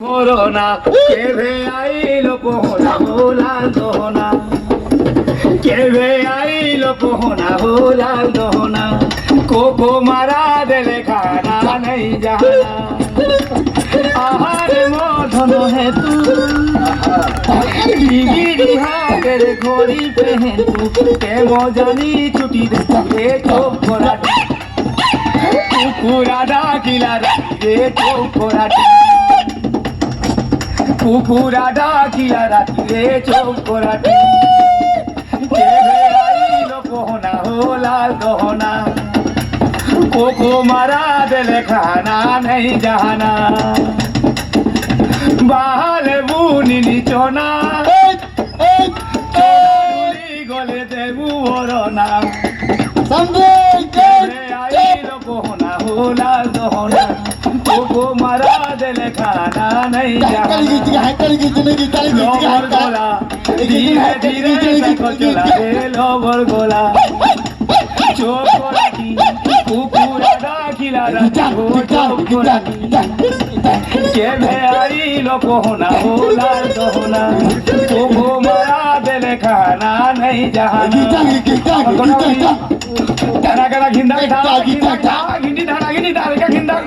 মোরনা কেভে আইলো পোহনা হোলাল দোহনা কেভে আইলো পোহনা হোলাল দোহনা কোকো মারা দেলে খানা নেই জানা আহারে মধন হে তু ডিগিরি হাতের ঘড়ি পেহেন তু কে মজানি ছুটি দে চোখ ভরাটি কুকুরা ডাকিলা রাতে চোখ ভরাটি কুকুরা ডাকিলা রাতে চোখ ভরাটি কেভে আইলো পোহনা হোলাল দোহনা কোকো মারা দেলে খানা নেই জানা বাহালে বুনি নিচনা গলে দেবু ওরনা কেভে আইলো পোহনা হোলাল দোহনা কোকো মারা দেলে খানা নেই জানা লবর গোলা ধীরে ধীরে দেখো চলা রে লবর গোলা চোখ রাখি কুকুরা ডাকিলা রাখি কেভে আইলো পোহনা হোলাল দোহনা কোকো মারা দেলে খানা নেই জাহানা গানা গানা ঘিন্দা ঘিন্দা ঘিন্দা ঘিন্দা ঘিন্দা ঘিন্দা